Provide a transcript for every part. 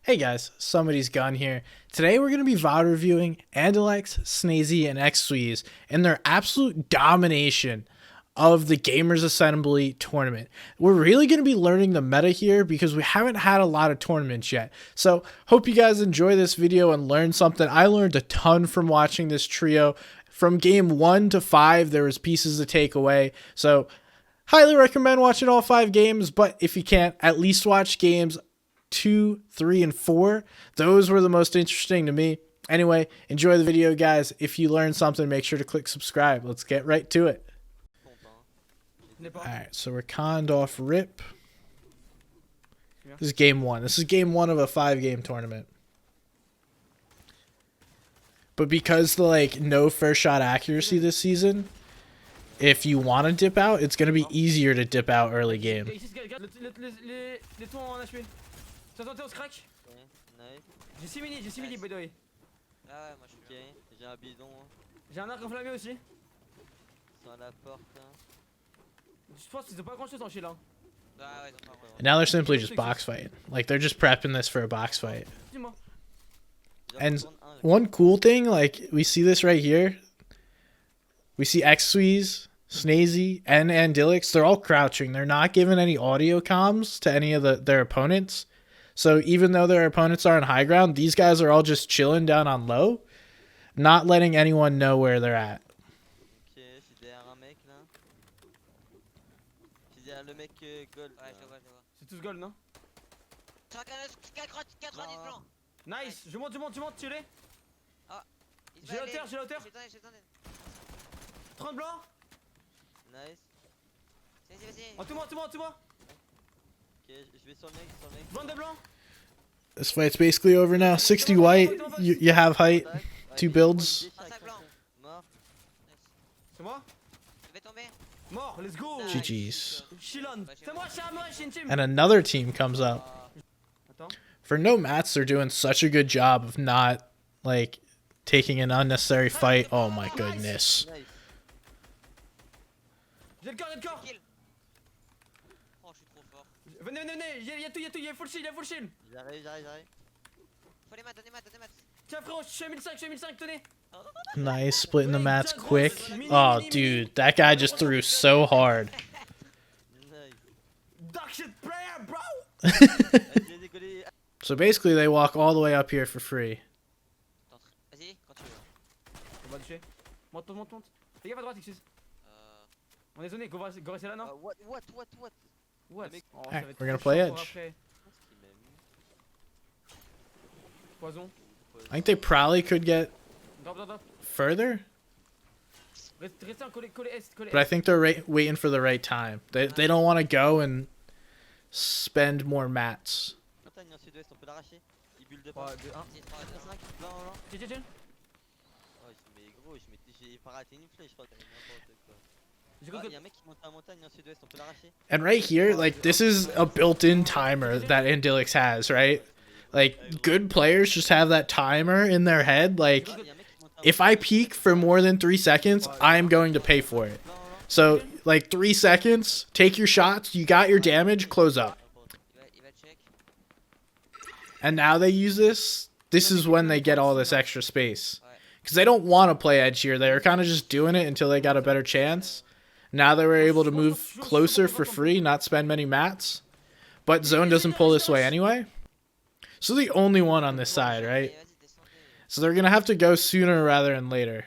Hey guys, Somebody's Gun here. Today we're going to be VOD reviewing Andilex, Snayzy, and Xsweeze in their absolute domination of the Gamers Assembly tournament. We're really going to be learning the meta here because we haven't had a lot of tournaments yet. So hope you guys enjoy this video and learn something. I learned a ton from watching this trio. From game 1 to 5, there was pieces to take away. So highly recommend watching all 5 games, but if you can't, at least watch games 2, 3, and 4. Those were the most interesting to me. Anyway, enjoy the video, guys. If you learned something, make sure to click subscribe. Let's get right to it. Alright, so we're conned off rip. This is game 1. This is game 1 of a 5-game tournament. But because the no first shot accuracy this season, if you want to dip out, it's going to be easier to dip out early game. J'ai 6 milli, by the way. Ah ouais, moi je suis ok. J'ai un bidon. J'ai un arc enflammé aussi. Ils sont à la porte. Je pense qu'ils ont pas grand chose en shield. Ah ouais, ils ont pas vraiment. And now they're simply just box fighting. Like they're just prepping this for a box fight. And one cool thing, we see this right here. We see Xsweeze, Snayzy, and Andilex. They're all crouching. They're not giving any audio comms to any of their opponents. So even though their opponents are on high ground, these guys are all just chilling down on low, not letting anyone know where they're at. Ok, je suis derrière un mec là. Je suis derrière le mec gold. Ouais, je vois. C'est tous gold, non? 90 blancs. Nice, je monte, tu l'es? Ah, j'ai la hauteur. 30 blancs. Nice. Vas-y. En tout moi. Ok, je vais sur le mec. 22 blancs. This fight's basically over now. 60 white, you have height, 2 builds. C'est moi? Je vais tomber. Mort, let's go. GG's. C'est moi, j'ai une team. And another team comes up. For no mats, they're doing such a good job of not, taking an unnecessary fight. Oh my goodness. J'ai le corps. Oh, je suis trop fort. Venez, y'a tout, y'a full shield. J'arrive. Faut les mats, donnez mats. Tiens frérot, je suis à 1005, tenez. Nice, splitting the mats quick. Oh, dude, that guy just threw so hard. Dog shit player, bro. So basically, they walk all the way up here for free. Vas-y, quand tu veux. On va tuer. Monte. Fais gaffe à droite, Xsweeze. On est zoné, go rester là, non? What? Alright, we're gonna play edge. Poison. I think they probably could get further, but I think they're waiting for the right time. They don't want to go and spend more mats. And right here, this is a built-in timer that Andilex has, right? Good players just have that timer in their head. If I peek for more than 3 seconds, I'm going to pay for it. So, 3 seconds, take your shots, you got your damage, close up. And now they use this. This is when they get all this extra space. Because they don't want to play edge here. They were kind of just doing it until they got a better chance. Now they were able to move closer for free, not spend many mats. But zone doesn't pull this way anyway. So the only one on this side, right? So they're going to have to go sooner rather than later.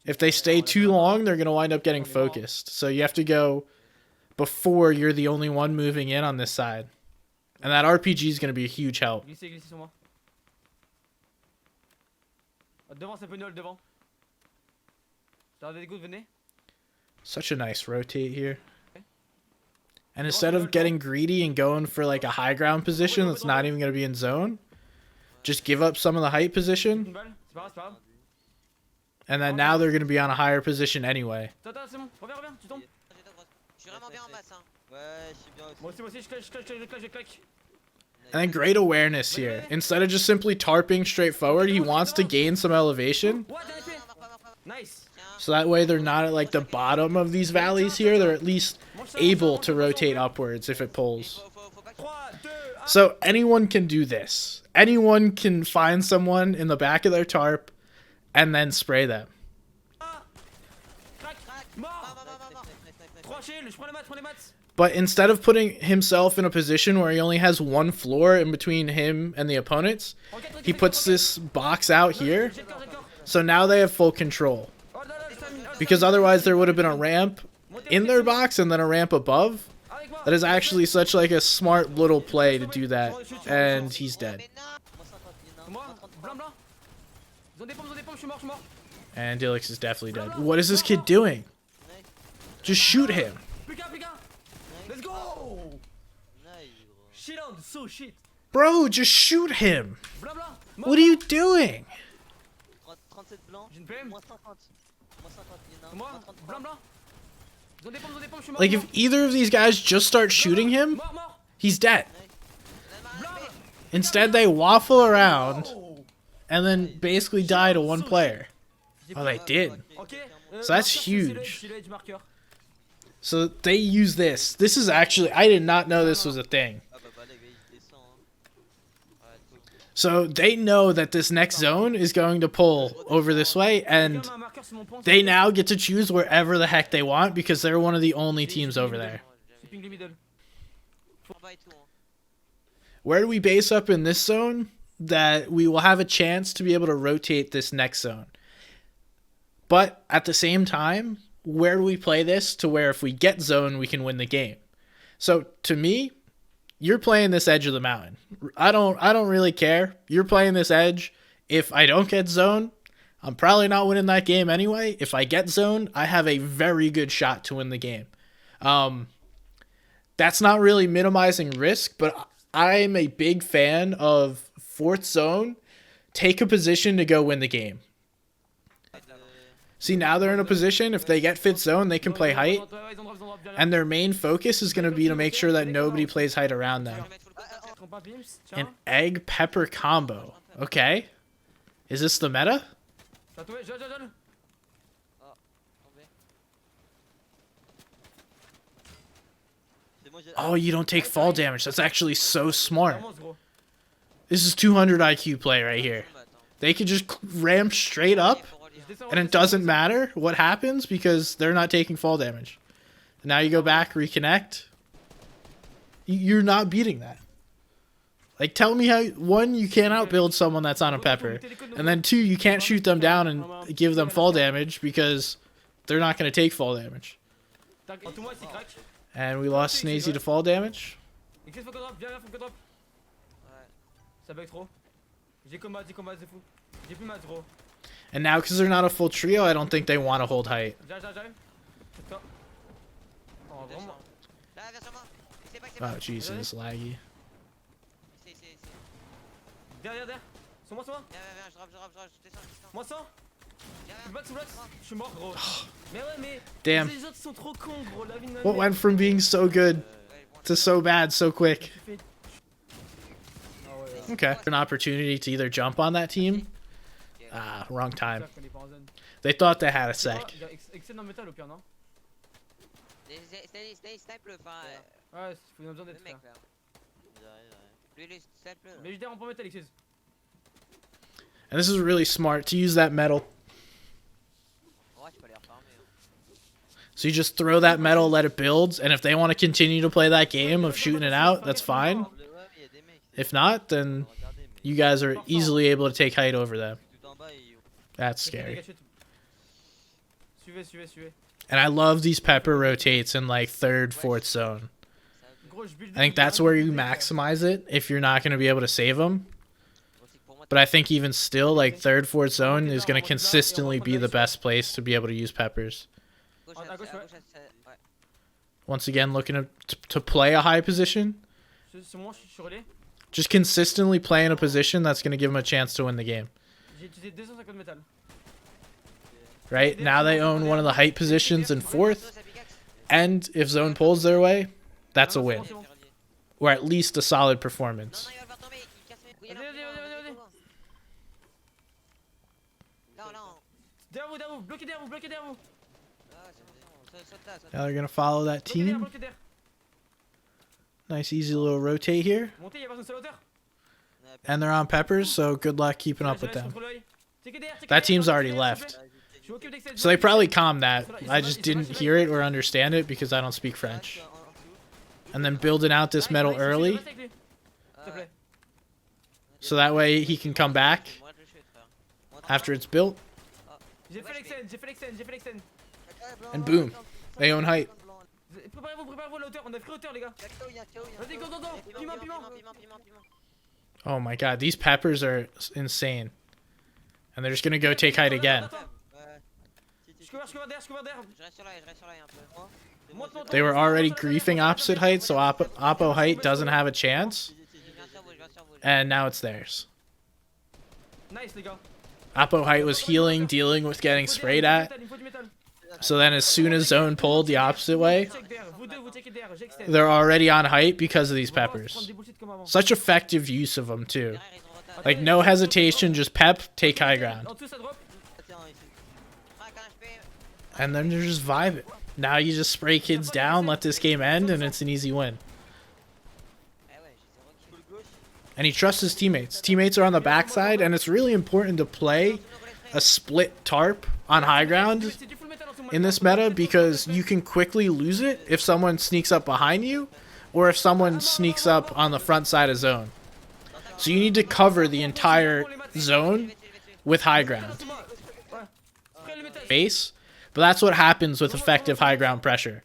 If they stay too long, they're going to wind up getting focused. So you have to go before you're the only one moving in on this side. And that RPG is going to be a huge help. Such a nice rotate here. And instead of getting greedy and going for a high ground position that's not even going to be in zone, just give up some of the height position. And then now they're going to be on a higher position anyway. And then great awareness here. Instead of just simply tarping straight forward, he wants to gain some elevation. So that way they're not at the bottom of these valleys here. They're at least able to rotate upwards if it pulls. So anyone can do this. Anyone can find someone in the back of their tarp and then spray them. But instead of putting himself in a position where he only has one floor in between him and the opponents, he puts this box out here. So now they have full control. Because otherwise there would have been a ramp in their box and then a ramp above. That is actually such like a smart little play to do that. And he's dead. And Andilex is definitely dead. What is this kid doing? Just shoot him. Let's go! Shit on, so shit. Bro, just shoot him. What are you doing? Like, if either of these guys just start shooting him, he's dead. Instead, they waffle around and then basically die to one player. Oh, they did. So that's huge. So they use this. This is actually, I did not know this was a thing. So they know that this next zone is going to pull over this way, and they now get to choose wherever the heck they want because they're one of the only teams over there. Where do we base up in this zone? That we will have a chance to be able to rotate this next zone. But at the same time, where do we play this to where if we get zone, we can win the game? So to me, you're playing this edge of the mountain. I don't really care. You're playing this edge. If I don't get zone, I'm probably not winning that game anyway. If I get zone, I have a very good shot to win the game. That's not really minimizing risk, but I'm a big fan of fourth zone. Take a position to go win the game. See, now they're in a position, if they get fifth zone, they can play height. And their main focus is going to be to make sure that nobody plays height around them. An egg pepper combo. Okay. Is this the meta? Oh, you don't take fall damage. That's actually so smart. This is 200 IQ play right here. They could just ramp straight up. And it doesn't matter what happens because they're not taking fall damage. Now you go back, reconnect. You're not beating that. Like, tell me how, one, you can't outbuild someone that's on a pepper. And then two, you can't shoot them down and give them fall damage because they're not going to take fall damage. And we lost Snayzy to fall damage. And now, because they're not a full trio, I don't think they want to hold height. Oh, Jesus, laggy. Damn. What went from being so good to so bad so quick? Okay. An opportunity to either jump on that team. Ah, wrong time. They thought they had a sec. And this is really smart to use that metal. So you just throw that metal, let it build, and if they want to continue to play that game of shooting it out, that's fine. If not, then you guys are easily able to take height over them. That's scary. And I love these pepper rotates in like third, fourth zone. I think that's where you maximize it if you're not going to be able to save them. But I think even still, like third, fourth zone is going to consistently be the best place to be able to use peppers. Once again, looking to play a high position. Just consistently play in a position that's going to give them a chance to win the game. Right? Now they own one of the height positions in fourth. And if zone pulls their way, that's a win. Or at least a solid performance. Now they're going to follow that team. Nice easy little rotate here. Montez, y'a personne sur la hauteur. And they're on peppers, so good luck keeping up with them. That team's already left. So they probably calmed that. I just didn't hear it or understand it because I don't speak French. And then building out this metal early. So that way he can come back after it's built. And boom, they own height. Oh my god, these peppers are insane. And they're just gonna go take height again. They were already griefing opposite height, so Oppo height doesn't have a chance. And now it's theirs. Oppo height was healing, dealing with getting sprayed at. So then as soon as zone pulled the opposite way, they're already on height because of these peppers. Such effective use of them too. Like no hesitation, just pep, take high ground. And then they're just vibing. Now you just spray kids down, let this game end, and it's an easy win. And he trusts his teammates. Teammates are on the backside, and it's really important to play a split tarp on high ground in this meta because you can quickly lose it if someone sneaks up behind you or if someone sneaks up on the front side of zone. So you need to cover the entire zone with high ground. Base. But that's what happens with effective high ground pressure.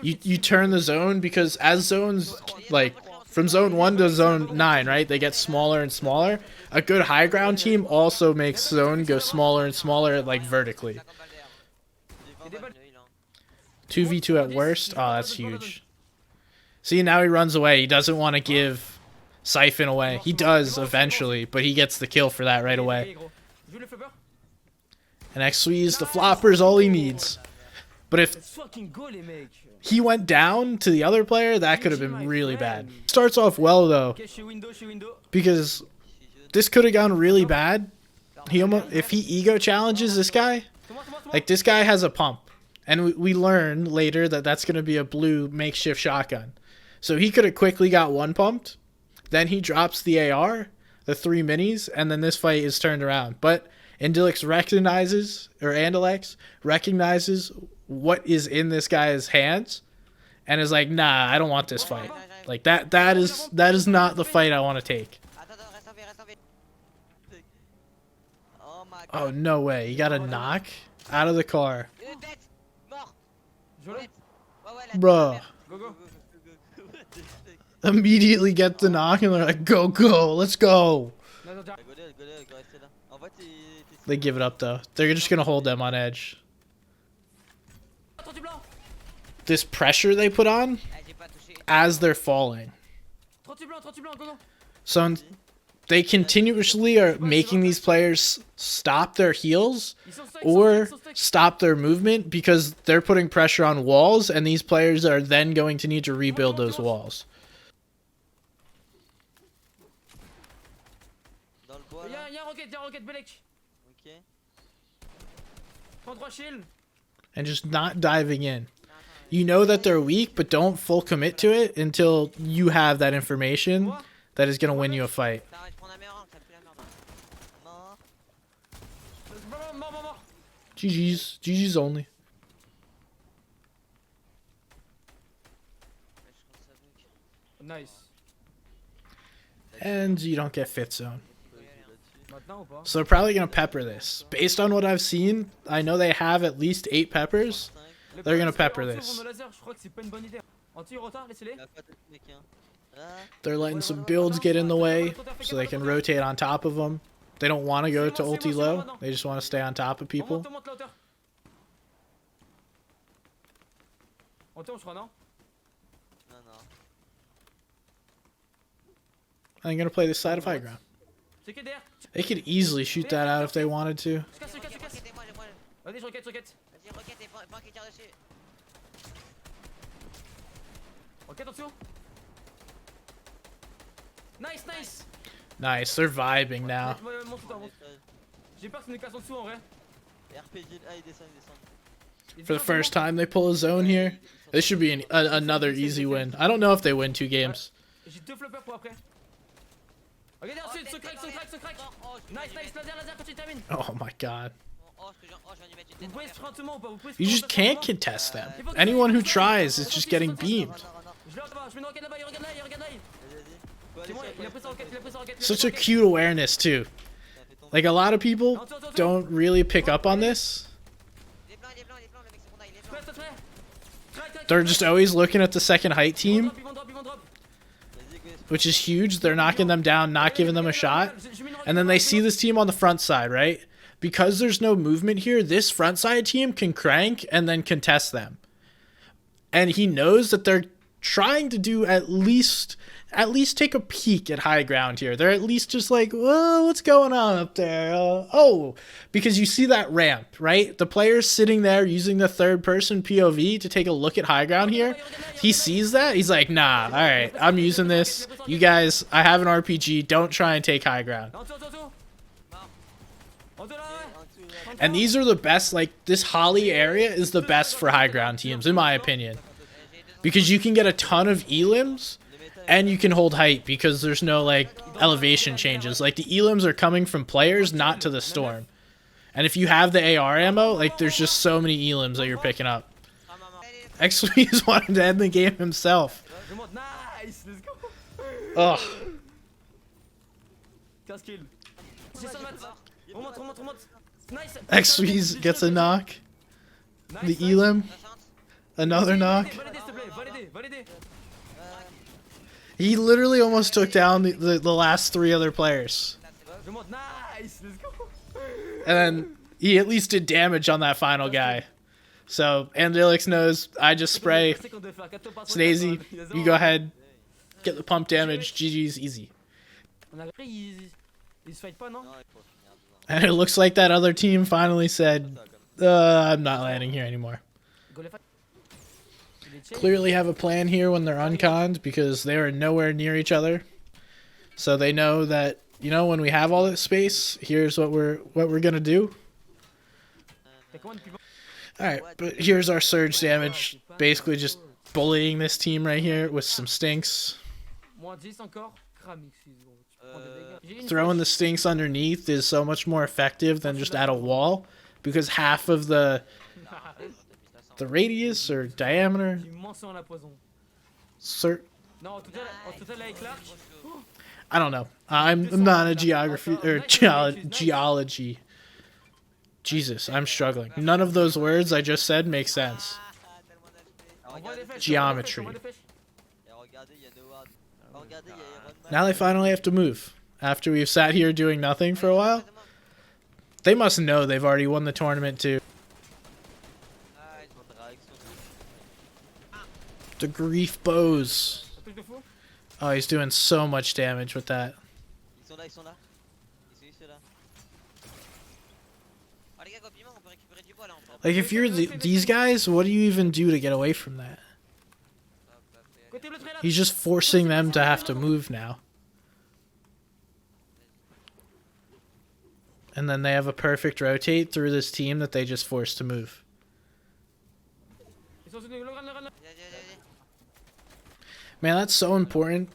You turn the zone because as zones, like from zone 1 to zone 9, right? They get smaller and smaller. A good high ground team also makes zone go smaller and smaller, like vertically. 2v2 at worst. Oh, that's huge. See, now he runs away. He doesn't want to give Siphon away. He does eventually, but he gets the kill for that right away. And Xsweeze, the flopper is all he needs. But if he went down to the other player, that could have been really bad. Starts off well though, because this could have gone really bad. If he ego challenges this guy, like this guy has a pump, and we learn later that that's going to be a blue makeshift shotgun. So he could have quickly got one pumped, then he drops the AR, the 3 minis, and then this fight is turned around. But Andilex recognizes what is in this guy's hands and is like, nah, I don't want this fight. Like that is not the fight I want to take. Oh no way, you got a knock out of the car. Bruh. Immediately get the knock and they're like, go, let's go. They give it up though. They're just gonna hold them on edge. This pressure they put on as they're falling. So they continuously are making these players stop their heals or stop their movement because they're putting pressure on walls, and these players are then going to need to rebuild those walls. And just not diving in. You know that they're weak, but don't full commit to it until you have that information that is going to win you a fight. GG's. GG's only. Nice. And you don't get fifth zone. So they're probably going to pepper this. Based on what I've seen, I know they have at least 8 peppers. They're going to pepper this. They're letting some builds get in the way so they can rotate on top of them. They don't want to go to ulti low. They just want to stay on top of people. I'm going to play this side of high ground. They could easily shoot that out if they wanted to. Nice, they're vibing now. For the first time they pull a zone here. This should be another easy win. I don't know if they win 2 games. J'ai 2 floppers pour après. Regardez ensuite, ce crack. Nice, laser quand tu termines. Oh my god. Vous pouvez sprint ou pas? Vous pouvez You just can't contest them. Anyone who tries is just getting beamed. Je mets une roquette là-bas, il regarde là. C'est bon, il a pris sa roquette, Such a cute awareness too. Like a lot of people don't really pick up on this. They're just always looking at the second height team, which is huge. They're knocking them down, not giving them a shot. And then they see this team on the front side, right? Because there's no movement here, this front side team can crank and then contest them. And he knows that they're trying to do at least take a peek at high ground here. They're at least just like, whoa, what's going on up there? Oh, because you see that ramp, right? The player's sitting there using the third person POV to take a look at high ground here. He sees that. He's like, nah, all right, I'm using this. You guys, I have an RPG. Don't try and take high ground. And these are the best, like, this Holly area is the best for high ground teams, in my opinion. Because you can get a ton of elims, and you can hold height because there's no, like, elevation changes. Like, the elims are coming from players, not to the storm. And if you have the AR ammo, like, there's just so many elims that you're picking up. Xsweeze wanted to end the game himself. Ugh. Xsweeze gets a knock. The elim. Another knock. He literally almost took down the last 3 other players. And then he at least did damage on that final guy. So Andilex knows I just spray. Snayzy, you go ahead. Get the pump damage. GG's easy. And it looks like that other team finally said, I'm not landing here anymore. Clearly have a plan here when they're unconned because they are nowhere near each other. So they know that, you know, when we have all this space, here's what we're gonna do. Alright, but here's our surge damage. Basically just bullying this team right here with some stinks. Throwing the stinks underneath is so much more effective than just at a wall, because half of the radius or diameter. I don't know. I'm not a geography or geology. Jesus, I'm struggling. None of those words I just said make sense. Geometry. Now they finally have to move. After we've sat here doing nothing for a while. They must know they've already won the tournament too. The grief bows. Oh, he's doing so much damage with that. Like, if you're these guys, what do you even do to get away from that? He's just forcing them to have to move now. And then they have a perfect rotate through this team that they just forced to move. Man, that's so important.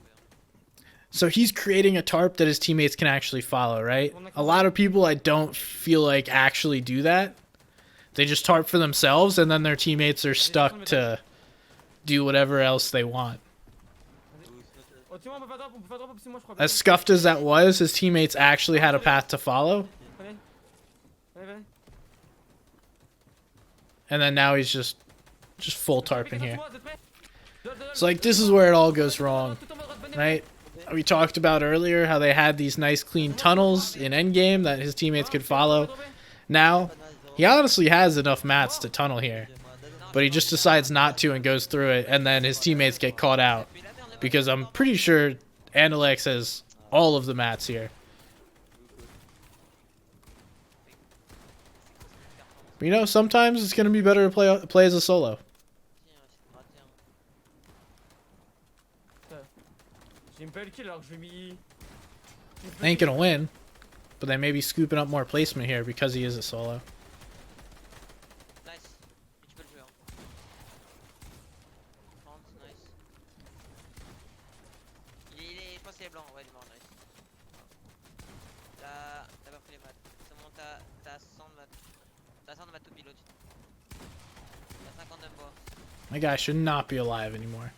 So he's creating a tarp that his teammates can actually follow, right? A lot of people I don't feel like actually do that. They just tarp for themselves and then their teammates are stuck to do whatever else they want. As scuffed as that was, his teammates actually had a path to follow. And then now he's just full tarping here. So, like, this is where it all goes wrong, right? We talked about earlier how they had these nice clean tunnels in Endgame that his teammates could follow. Now, he honestly has enough mats to tunnel here, but he just decides not to and goes through it, and then his teammates get caught out. Because I'm pretty sure Andilex has all of the mats here. But, you know, sometimes it's going to be better to play as a solo. They ain't going to win, but they may be scooping up more placement here because he is a solo. Ouais, il est mort, nice. T'as pas pris les maths. C'est bon, t'as 100 de maths. T'as 100 de maths to build. T'as 50 de bois. My guy should not be alive anymore.